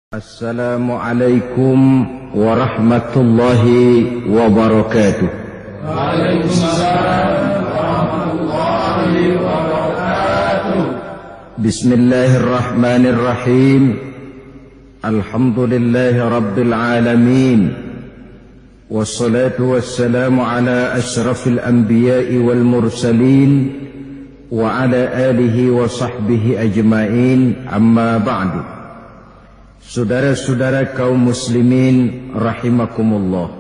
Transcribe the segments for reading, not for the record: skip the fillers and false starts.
Assalamualaikum warahmatullahi wabarakatuh. Waalaikumsalam warahmatullahi wabarakatuh. Bismillahirrahmanirrahim. Alhamdulillahi rabbil alamin. Wassalatu wassalamu ala asyrafil anbiya'i wal mursalin wa ala alihi wa sahbihi ajma'in, amma ba'du. Saudara-saudara kaum muslimin rahimakumullah.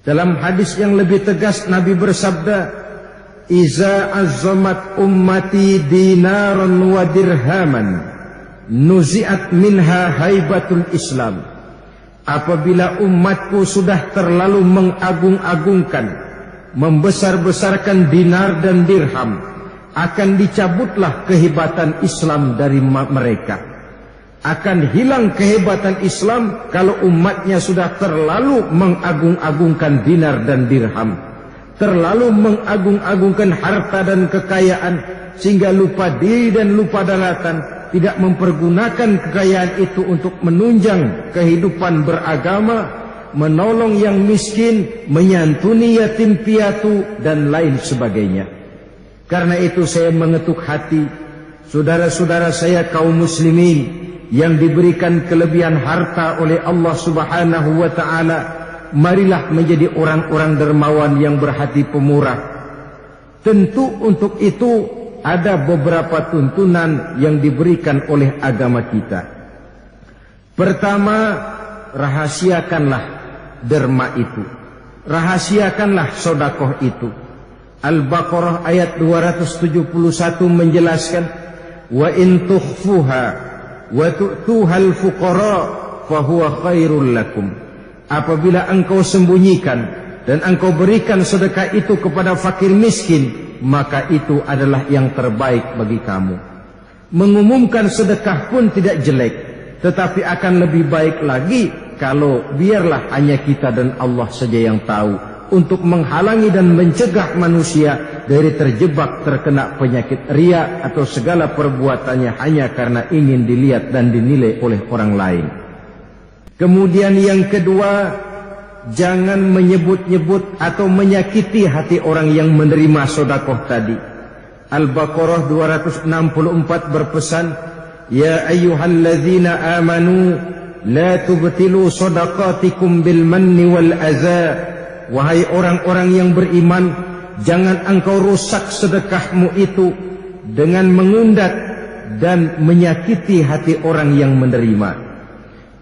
Dalam hadis yang lebih tegas Nabi bersabda, "Iza azzamat ummati dinaran wa dirhaman, nuzi'at minha haibatul Islam." Apabila umatku sudah terlalu mengagung-agungkan, membesar-besarkan dinar dan dirham, akan dicabutlah kehebatan Islam dari mereka. Akan hilang kehebatan Islam kalau umatnya sudah terlalu mengagung-agungkan dinar dan dirham, terlalu mengagung-agungkan harta dan kekayaan, sehingga lupa diri dan lupa daratan, tidak mempergunakan kekayaan itu untuk menunjang kehidupan beragama, menolong yang miskin, menyantuni yatim piatu, dan lain sebagainya. Karena itu saya mengetuk hati saudara-saudara saya kaum muslimin yang diberikan kelebihan harta oleh Allah Subhanahu wa ta'ala. Marilah menjadi orang-orang dermawan yang berhati pemurah. Tentu untuk itu ada beberapa tuntunan yang diberikan oleh agama kita. Pertama, rahasiakanlah derma itu, rahasiakanlah sedekah itu. Al-Baqarah ayat 271 menjelaskan, wa in tukhfuha wa tu'tuhal fuqara fahuwa khairul lakum. Apabila engkau sembunyikan dan engkau berikan sedekah itu kepada fakir miskin, maka itu adalah yang terbaik bagi kamu. Mengumumkan sedekah pun tidak jelek, tetapi akan lebih baik lagi kalau biarlah hanya kita dan Allah saja yang tahu, untuk menghalangi dan mencegah manusia dari terjebak terkena penyakit riya atau segala perbuatannya hanya karena ingin dilihat dan dinilai oleh orang lain. Kemudian yang kedua, jangan menyebut-nyebut atau menyakiti hati orang yang menerima sedekah tadi. Al-Baqarah 264 berpesan, ya ayyuhalladzina amanu la tubtilu shadaqatikum bil manni wal adza. Wahai orang-orang yang beriman, jangan engkau rusak sedekahmu itu dengan mengundat dan menyakiti hati orang yang menerima.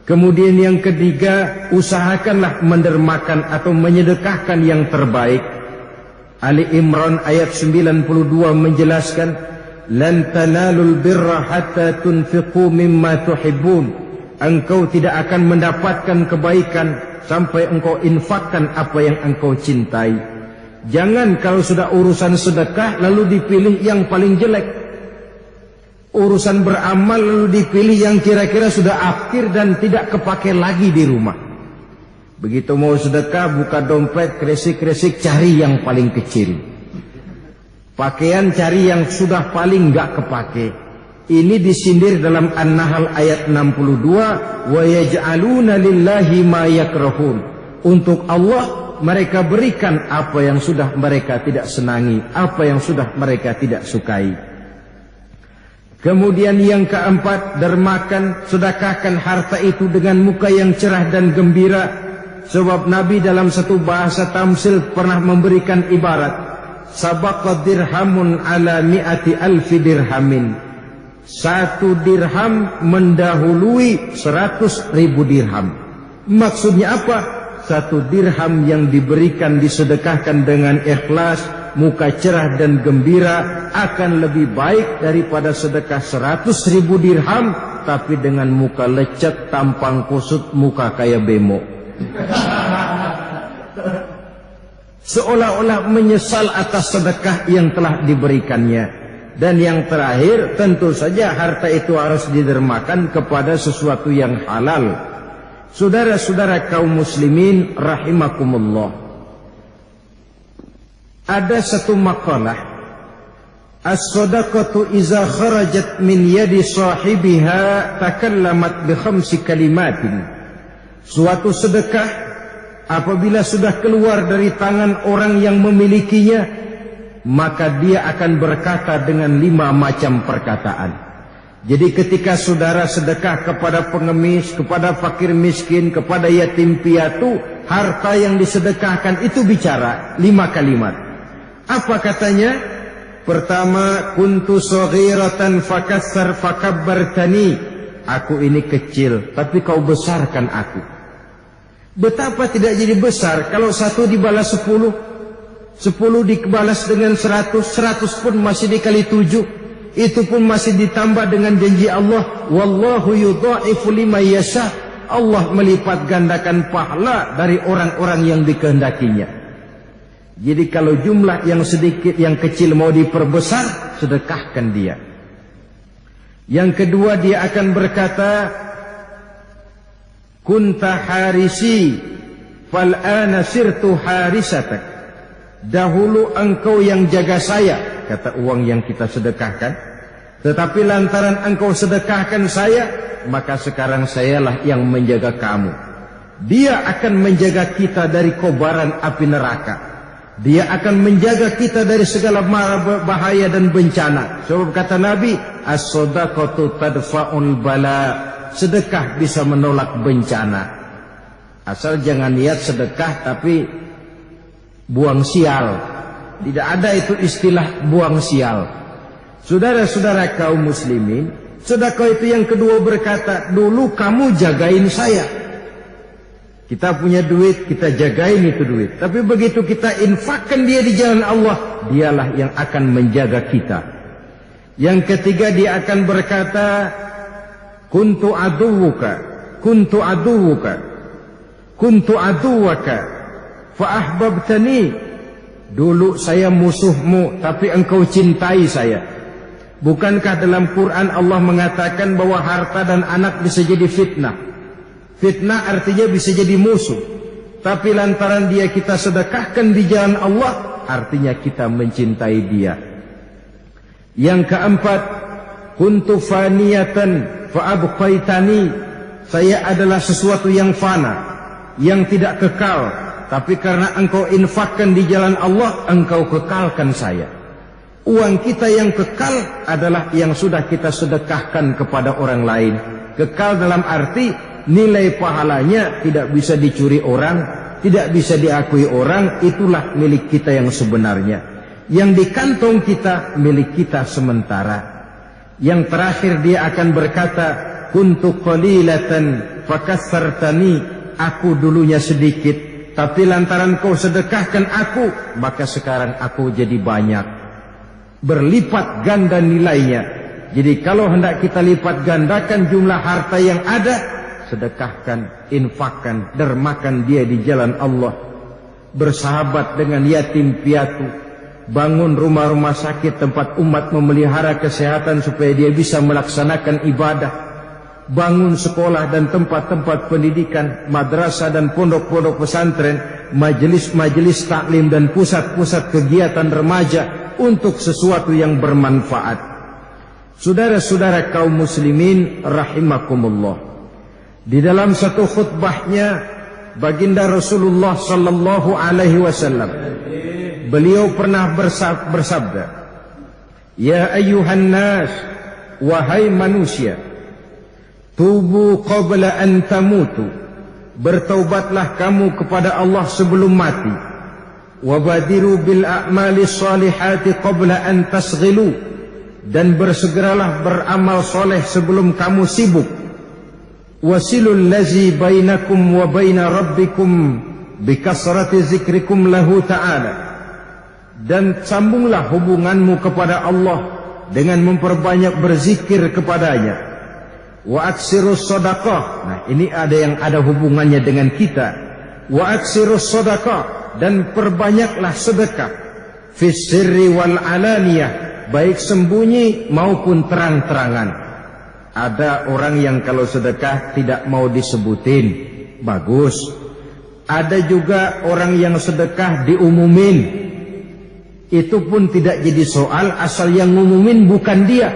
Kemudian yang ketiga, usahakanlah mendermakan atau menyedekahkan yang terbaik. Ali Imran ayat 92 menjelaskan, lan tanalul birra hatta tunfiqu mimma tuhibbun. Engkau tidak akan mendapatkan kebaikan sampai engkau infakkan apa yang engkau cintai. Jangan kalau sudah urusan sedekah lalu dipilih yang paling jelek. Urusan beramal lalu dipilih yang kira-kira sudah akhir dan tidak kepake lagi di rumah. Begitu mau sedekah, buka dompet, kresik-kresik, cari yang paling kecil. Pakaian cari yang sudah paling enggak kepake. Ini disindir dalam An-Nahl ayat 62, wa yaj'aluna lillahi ma yakrahun. Untuk Allah mereka berikan apa yang sudah mereka tidak senangi, apa yang sudah mereka tidak sukai. Kemudian yang keempat, dermakan, sedekahkan harta itu dengan muka yang cerah dan gembira. Sebab Nabi dalam satu bahasa tamsil pernah memberikan ibarat, sabaqa dirhamun ala mi'ati alfi dirhamin. Satu dirham mendahului 100.000 dirham. Maksudnya apa? Satu dirham yang diberikan disedekahkan dengan ikhlas, muka cerah dan gembira, akan lebih baik daripada sedekah 100.000 dirham tapi dengan muka lecet, tampang kusut, muka kayak bemo. Seolah-olah menyesal atas sedekah yang telah diberikannya. Dan yang terakhir, tentu saja harta itu harus didermakan kepada sesuatu yang halal. Saudara-saudara kaum muslimin rahimakumullah. Ada satu makalah As-sadaqatu iza kharajat min yadi sahibiha takallamat bi khamsi kalimatin. Suatu sedekah apabila sudah keluar dari tangan orang yang memilikinya, maka dia akan berkata dengan 5 macam perkataan. Jadi ketika saudara sedekah kepada pengemis, kepada fakir miskin, kepada yatim piatu, harta yang disedekahkan itu bicara 5 kalimat. Apa katanya? Pertama, kuntu saghiratan fakassar fakabbartani. Aku ini kecil, tapi kau besarkan aku. Betapa tidak jadi besar kalau 1 dibalas 10, 10 dibalas dengan 100, 100 pun masih dikali 7. Itu pun masih ditambah dengan janji Allah, wallahu yudha'ifu liman yasha. Allah melipat gandakan pahala dari orang-orang yang dikehendakinya. Jadi kalau jumlah yang sedikit, yang kecil mau diperbesar, sedekahkan dia. Yang kedua, dia akan berkata, kunta harisi fal'ana sirtu harisatak. Dahulu engkau yang jaga saya, kata uang yang kita sedekahkan. Tetapi lantaran engkau sedekahkan saya, maka sekarang sayalah yang menjaga kamu. Dia akan menjaga kita dari kobaran api neraka. Dia akan menjaga kita dari segala mara bahaya dan bencana. Sebab kata Nabi, as-sadaqatu tadfa'ul bala. Sedekah bisa menolak bencana. Asal jangan niat sedekah tapi buang sial. Tidak ada itu istilah buang sial. Saudara-saudara kaum muslimin, sedekah itu yang kedua berkata, dulu kamu jagain saya. Kita punya duit, kita jagain itu duit. Tapi begitu kita infakkan dia di jalan Allah, dialah yang akan menjaga kita. Yang ketiga, dia akan berkata, kuntu aduwuka, kuntu aduwuka, kuntu aduwaka, fa'ahbabtani. Dulu saya musuhmu, tapi engkau cintai saya. Bukankah dalam Quran Allah mengatakan bahwa harta dan anak bisa jadi fitnah? Fitnah artinya bisa jadi musuh. Tapi lantaran dia kita sedekahkan di jalan Allah, artinya kita mencintai dia. Yang keempat, kuntu faniyatan fa'abqaitani. Saya adalah sesuatu yang fana, yang tidak kekal. Tapi karena engkau infakkan di jalan Allah, engkau kekalkan saya. Uang kita yang kekal adalah yang sudah kita sedekahkan kepada orang lain. Kekal dalam arti nilai pahalanya tidak bisa dicuri orang, tidak bisa diakui orang. Itulah milik kita yang sebenarnya. Yang di kantong kita milik kita sementara. Yang terakhir dia akan berkata, kuntu qalilatan fakassartani. Aku dulunya sedikit, tapi lantaran kau sedekahkan aku, maka sekarang aku jadi banyak. Berlipat ganda nilainya. Jadi kalau hendak kita lipat gandakan jumlah harta yang ada, sedekahkan, infakkan, dermakan dia di jalan Allah. Bersahabat dengan yatim piatu, bangun rumah-rumah sakit tempat umat memelihara kesehatan supaya dia bisa melaksanakan ibadah. Bangun sekolah dan tempat-tempat pendidikan, madrasah dan pondok-pondok pesantren, majelis-majelis taklim dan pusat-pusat kegiatan remaja untuk sesuatu yang bermanfaat. Saudara-saudara kaum muslimin rahimakumullah. Di dalam satu khutbahnya, baginda Rasulullah sallallahu alaihi wasallam, beliau pernah bersabda, ya ayyuhan nas, wahai manusia, tubu qabla an tamutu. Bertaubatlah kamu kepada Allah sebelum mati. Wabadiru bil a'mali salihati qabla an tasghilu. Dan bersegeralah beramal soleh sebelum kamu sibuk. Wasilul lazi bainakum wa baina rabbikum bikasrati zikrikum lahu ta'ala. Dan sambunglah hubunganmu kepada Allah dengan memperbanyak berzikir kepadanya. Wa aksirus sadaqah. Nah, ini ada yang ada hubungannya dengan kita. Wa aksirus sadaqah. Dan perbanyaklah sedekah. Fis sirri wal alaniyah. Baik sembunyi maupun terang-terangan. Ada orang yang kalau sedekah tidak mau disebutin. Bagus. Ada juga orang yang sedekah diumumin. Itu pun tidak jadi soal asal yang ngumumin bukan dia.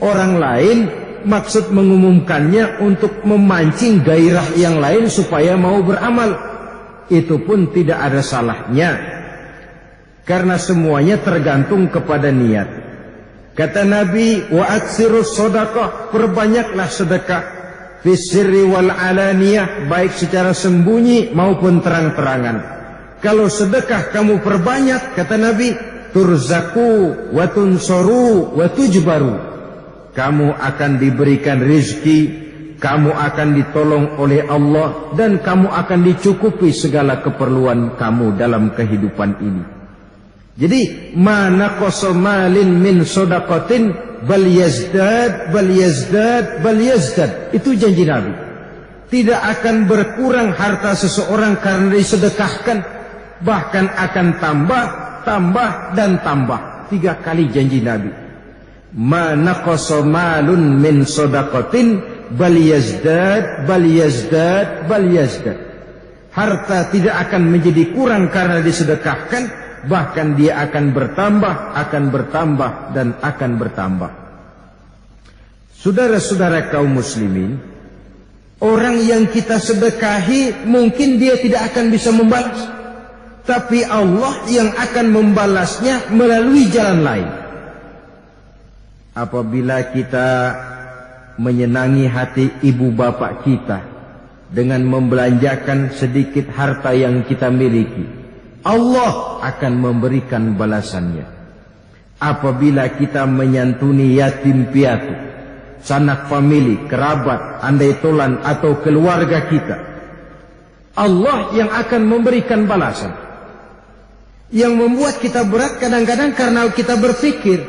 Orang lain maksud mengumumkannya untuk memancing gairah yang lain supaya mau beramal. Itu pun tidak ada salahnya. Karena semuanya tergantung kepada niat. Kata Nabi, wa aksirus sedekah, perbanyaklah sedekah. Fisirri wal alaniyah, baik secara sembunyi maupun terang-terangan. Kalau sedekah kamu perbanyak, kata Nabi, turzaku wa tunsoru wa tujbaru. Kamu akan diberikan rezeki, kamu akan ditolong oleh Allah, dan kamu akan dicukupi segala keperluan kamu dalam kehidupan ini. Jadi, mana kosomalin min sodaqatin bal yazdad, bal yazdad, bal yazdad. Itu janji Nabi. Tidak akan berkurang harta seseorang karena disedekahkan. Bahkan akan tambah, tambah, dan tambah. 3 kali janji Nabi. Mana kosomalun min sodaqatin bal yazdad, bal yazdad, bal yazdad. Harta tidak akan menjadi kurang karena disedekahkan. Bahkan dia akan bertambah, dan akan bertambah. Saudara-saudara kaum muslimin, orang yang kita sedekahi mungkin dia tidak akan bisa membalas. Tapi Allah yang akan membalasnya melalui jalan lain. Apabila kita menyenangi hati ibu bapak kita dengan membelanjakan sedikit harta yang kita miliki, Allah akan memberikan balasannya. Apabila kita menyantuni yatim piatu, sanak famili, kerabat, andai tolan atau keluarga kita, Allah yang akan memberikan balasan. Yang membuat kita berat kadang-kadang karena kita berpikir,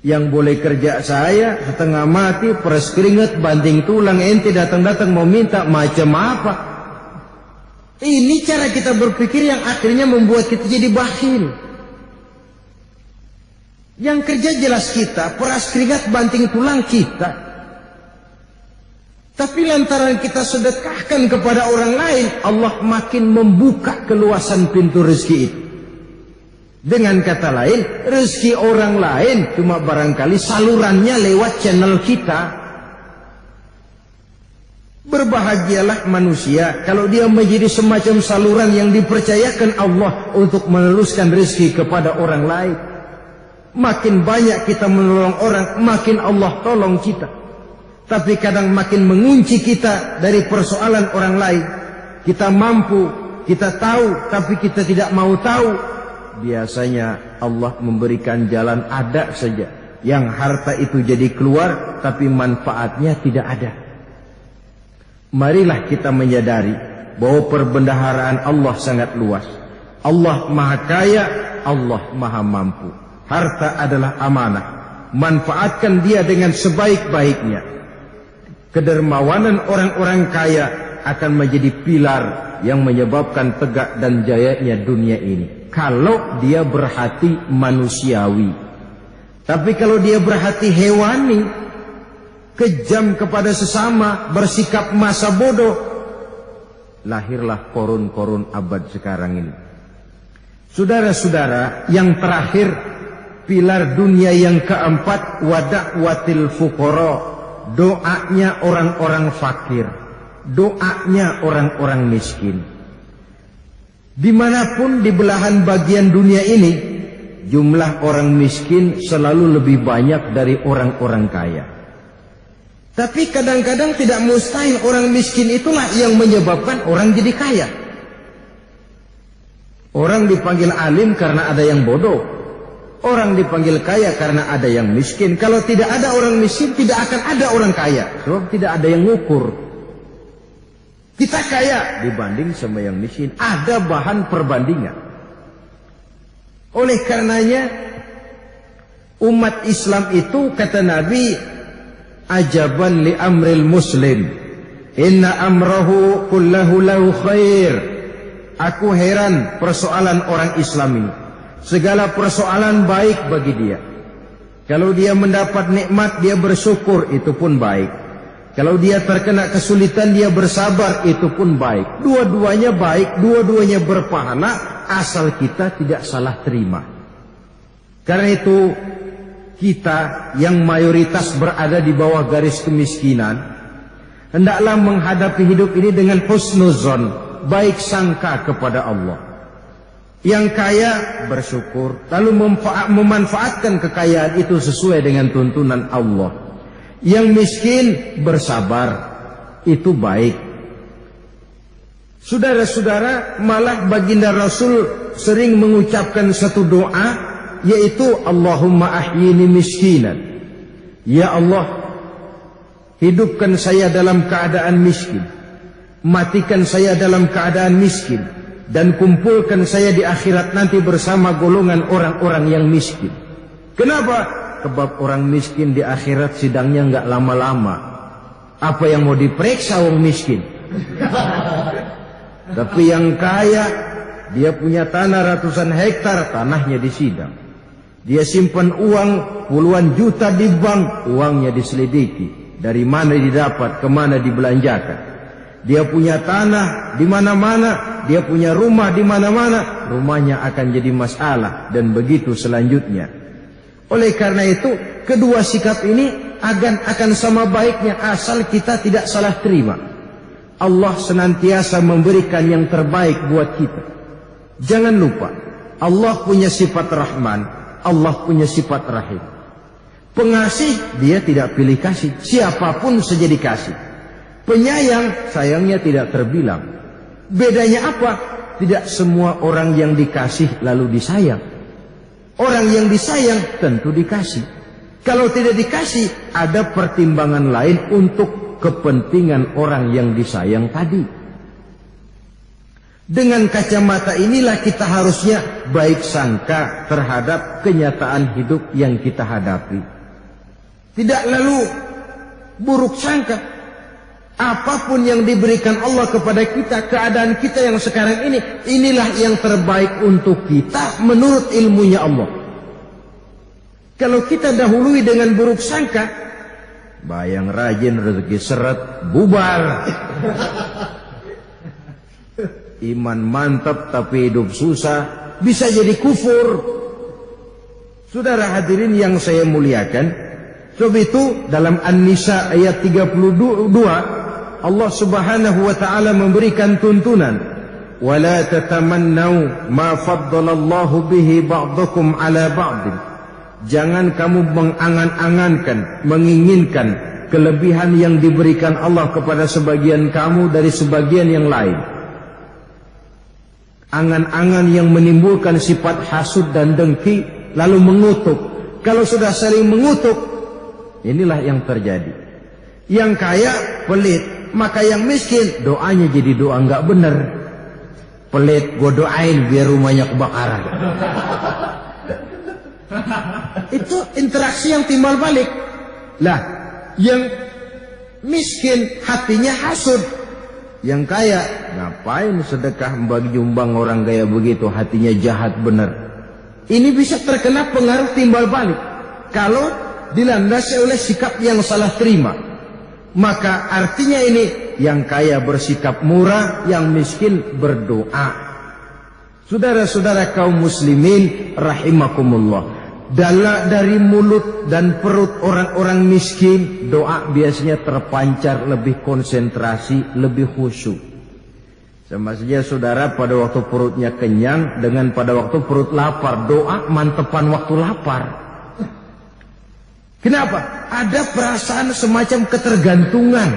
yang boleh kerja saya setengah mati, peres keringat, banting tulang, ente datang-datang mau minta macam apa? Ini cara kita berpikir yang akhirnya membuat kita jadi bakhil. Yang kerja jelas kita, peras keringat, banting tulang kita. Tapi lantaran kita sedekahkan kepada orang lain, Allah makin membuka keluasan pintu rezeki itu. Dengan kata lain, rezeki orang lain cuma barangkali salurannya lewat channel kita. Berbahagialah manusia kalau dia menjadi semacam saluran yang dipercayakan Allah untuk meneruskan rezeki kepada orang lain. Makin banyak kita menolong orang, makin Allah tolong kita. Tapi kadang makin mengunci kita dari persoalan orang lain. Kita mampu, kita tahu, tapi kita tidak mau tahu. Biasanya Allah memberikan jalan ada saja. Yang harta itu jadi keluar, tapi manfaatnya tidak ada. Marilah kita menyadari bahwa perbendaharaan Allah sangat luas. Allah maha kaya, Allah maha mampu. Harta adalah amanah. Manfaatkan dia dengan sebaik-baiknya. Kedermawanan orang-orang kaya akan menjadi pilar yang menyebabkan tegak dan jayanya dunia ini. Kalau dia berhati manusiawi. Tapi kalau dia berhati hewani, kejam kepada sesama, bersikap masa bodoh, lahirlah korun-korun abad sekarang ini. Saudara-saudara, yang terakhir, pilar dunia yang keempat, wada'watil fuqara, doanya orang-orang fakir, doanya orang-orang miskin. Dimanapun di belahan bagian dunia ini, jumlah orang miskin selalu lebih banyak dari orang-orang kaya. Tapi kadang-kadang tidak mustahil orang miskin itulah yang menyebabkan orang jadi kaya. Orang dipanggil alim karena ada yang bodoh. Orang dipanggil kaya karena ada yang miskin. Kalau tidak ada orang miskin, tidak akan ada orang kaya. Sebab tidak ada yang ngukur. Kita kaya dibanding sama yang miskin. Ada bahan perbandingan. Oleh karenanya, umat Islam itu, kata Nabi, ajaban li amril muslim, inna amrahu kullahu lahu khair. Aku heran persoalan orang Islam ini. Segala persoalan baik bagi dia. Kalau dia mendapat nikmat, dia bersyukur, itu pun baik. Kalau dia terkena kesulitan, dia bersabar, itu pun baik. Dua-duanya baik, dua-duanya berpahala, asal kita tidak salah terima. Karena itu kita yang mayoritas berada di bawah garis kemiskinan, hendaklah menghadapi hidup ini dengan husnuzon, baik sangka kepada Allah. Yang kaya bersyukur, lalu memanfaatkan kekayaan itu sesuai dengan tuntunan Allah. Yang miskin bersabar, itu baik. Saudara-saudara, malah baginda Rasul sering mengucapkan satu doa, yaitu Allahumma ahyini miskinan. Ya Allah, hidupkan saya dalam keadaan miskin, matikan saya dalam keadaan miskin, dan kumpulkan saya di akhirat nanti bersama golongan orang-orang yang miskin. Kenapa? Sebab orang miskin di akhirat sidangnya nggak lama-lama. Apa yang mau diperiksa orang miskin? Tapi yang kaya, dia punya tanah ratusan hektar, tanahnya disidang. Dia simpan uang puluhan juta di bank, uangnya diselidiki. Dari mana didapat, kemana dibelanjakan. Dia punya tanah di mana-mana, dia punya rumah di mana-mana, rumahnya akan jadi masalah, dan begitu selanjutnya. Oleh karena itu, kedua sikap ini akan sama baiknya asal kita tidak salah terima. Allah senantiasa memberikan yang terbaik buat kita. Jangan lupa, Allah punya sifat Rahman, Allah punya sifat Rahim. Pengasih, dia tidak pilih kasih, siapapun saja dikasih. Penyayang, sayangnya tidak terbilang. Bedanya apa? Tidak semua orang yang dikasih lalu disayang. Orang yang disayang tentu dikasih. Kalau tidak dikasih, ada pertimbangan lain untuk kepentingan orang yang disayang tadi. Dengan kacamata inilah kita harusnya baik sangka terhadap kenyataan hidup yang kita hadapi. Tidak lalu buruk sangka. Apapun yang diberikan Allah kepada kita, keadaan kita yang sekarang ini, inilah yang terbaik untuk kita menurut ilmunya Allah. Kalau kita dahului dengan buruk sangka, bayang rajin rezeki seret, bubar. Iman mantap tapi hidup susah, bisa jadi kufur. Saudara hadirin yang saya muliakan, sebab itu dalam An-Nisa ayat 32 Allah Subhanahu wa taala memberikan tuntunan, "Wala tatamannau ma faddalallahu bihi ba'dakum 'ala ba'd." Jangan kamu mengangan-angankan, menginginkan kelebihan yang diberikan Allah kepada sebagian kamu dari sebagian yang lain. Angan-angan yang menimbulkan sifat hasud dan dengki, lalu mengutuk. Kalau sudah saling mengutuk, inilah yang terjadi. Yang kaya pelit, maka yang miskin doanya jadi doa nggak benar. Pelit, gue doain biar rumahnya kebakaran. Itu interaksi yang timbal balik. Lah, yang miskin hatinya hasud. Yang kaya, ngapain sedekah bagi nyumbang orang kaya begitu, hatinya jahat benar. Ini bisa terkena pengaruh timbal balik kalau dilandasi oleh sikap yang salah terima. Maka artinya ini, yang kaya bersikap murah, yang miskin berdoa. Saudara-saudara kaum muslimin rahimakumullah, dari mulut dan perut orang-orang miskin, doa biasanya terpancar lebih konsentrasi, lebih khusyuk. Sama saja saudara pada waktu perutnya kenyang dengan pada waktu perut lapar, doa mantepan waktu lapar. Kenapa? Ada perasaan semacam ketergantungan.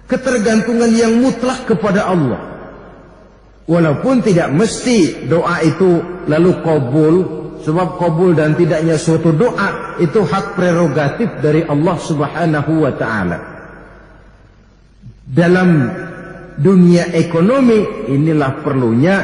Ketergantungan yang mutlak kepada Allah. Walaupun tidak mesti doa itu lalu kabul. Sebab kabul dan tidaknya suatu doa itu hak prerogatif dari Allah Subhanahu wa ta'ala. Dalam dunia ekonomi, inilah perlunya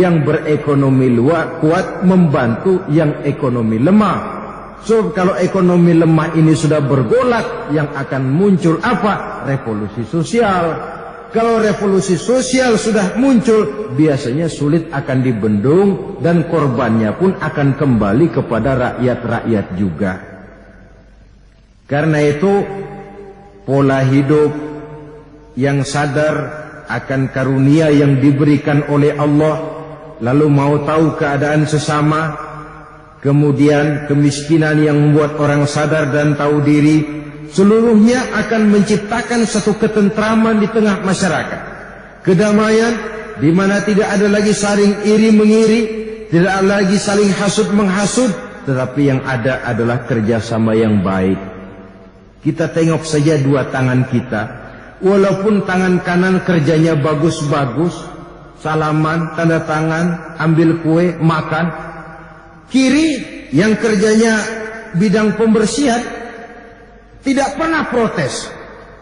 yang berekonomi kuat membantu yang ekonomi lemah. So kalau ekonomi lemah ini sudah bergolak, yang akan muncul apa? Revolusi sosial. Kalau revolusi sosial sudah muncul, biasanya sulit akan dibendung dan korbannya pun akan kembali kepada rakyat-rakyat juga. Karena itu, pola hidup yang sadar akan karunia yang diberikan oleh Allah, lalu mau tahu keadaan sesama, kemudian kemiskinan yang membuat orang sadar dan tahu diri, seluruhnya akan menciptakan satu ketentraman di tengah masyarakat. Kedamaian di mana tidak ada lagi saling iri mengiri, tidak ada lagi saling hasud menghasut, tetapi yang ada adalah kerjasama yang baik. Kita tengok saja dua tangan kita, walaupun tangan kanan kerjanya bagus-bagus, salaman, tanda tangan, ambil kue, makan. Kiri yang kerjanya bidang pembersihan tidak pernah protes.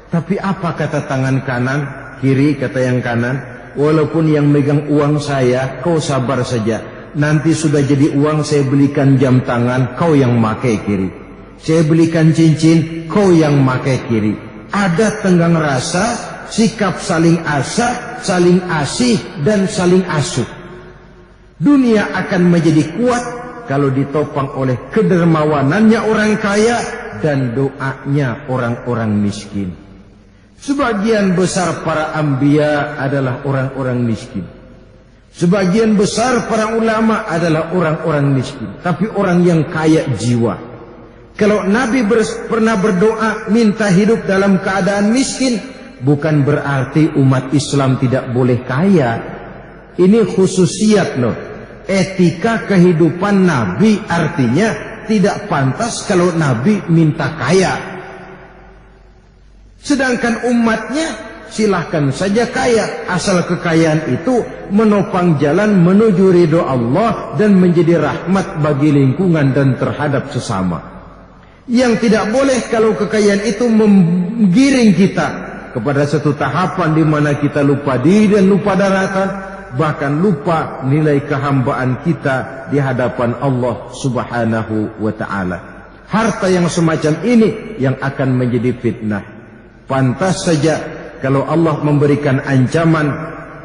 Tapi apa kata tangan kanan? Kiri kata yang kanan, walaupun yang megang uang saya, kau sabar saja. Nanti sudah jadi uang, saya belikan jam tangan, kau yang makai kiri. Saya belikan cincin, kau yang makai kiri. Ada tenggang rasa, sikap saling asa, saling asih, dan saling asuh. Dunia akan menjadi kuat kalau ditopang oleh kedermawanannya orang kaya dan doanya orang-orang miskin. Sebagian besar para anbiya adalah orang-orang miskin. Sebagian besar para ulama adalah orang-orang miskin, tapi orang yang kaya jiwa. Kalau Nabi pernah berdoa minta hidup dalam keadaan miskin, bukan berarti umat Islam tidak boleh kaya. Ini khususiat loh. Etika kehidupan Nabi artinya tidak pantas kalau Nabi minta kaya. Sedangkan umatnya silahkan saja kaya, asal kekayaan itu menopang jalan menuju ridho Allah dan menjadi rahmat bagi lingkungan dan terhadap sesama. Yang tidak boleh kalau kekayaan itu menggiring kita kepada satu tahapan di mana kita lupa diri dan lupa daratan, bahkan lupa nilai kehambaan kita di hadapan Allah Subhanahu wa ta'ala. Harta yang semacam ini yang akan menjadi fitnah. Pantas saja kalau Allah memberikan ancaman,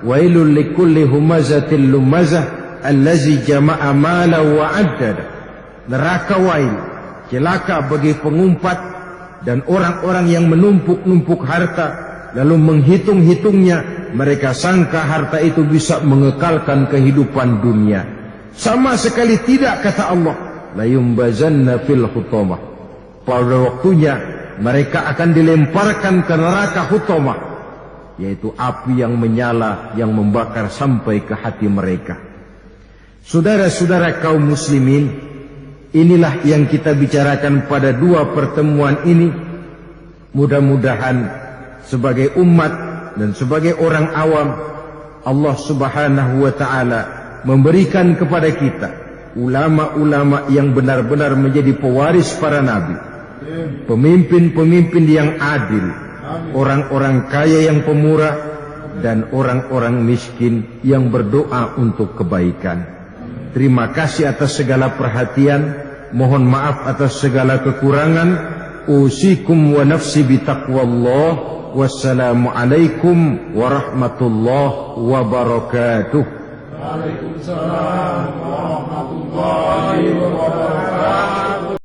wailul likulli humazatil lumazah allazi jama'a mala wa addada. Neraka wail, celaka bagi pengumpat dan orang-orang yang menumpuk-numpuk harta lalu menghitung-hitungnya. Mereka sangka harta itu bisa mengekalkan kehidupan dunia. Sama sekali tidak, kata Allah. La yumbazanna fil hutamah. Pada waktunya mereka akan dilemparkan ke neraka hutamah, yaitu api yang menyala yang membakar sampai ke hati mereka. Saudara-saudara kaum muslimin, inilah yang kita bicarakan pada dua pertemuan ini. Mudah-mudahan sebagai umat dan sebagai orang awam, Allah Subhanahu wa ta'ala memberikan kepada kita ulama-ulama yang benar-benar menjadi pewaris para nabi, pemimpin-pemimpin yang adil, orang-orang kaya yang pemurah, dan orang-orang miskin yang berdoa untuk kebaikan. Terima kasih atas segala perhatian. Mohon maaf atas segala kekurangan. Usikum wa nafsi bitaqwallah. Wassalamualaikum warahmatullahi wabarakatuh. Waalaikumsalam warahmatullahi wabarakatuh.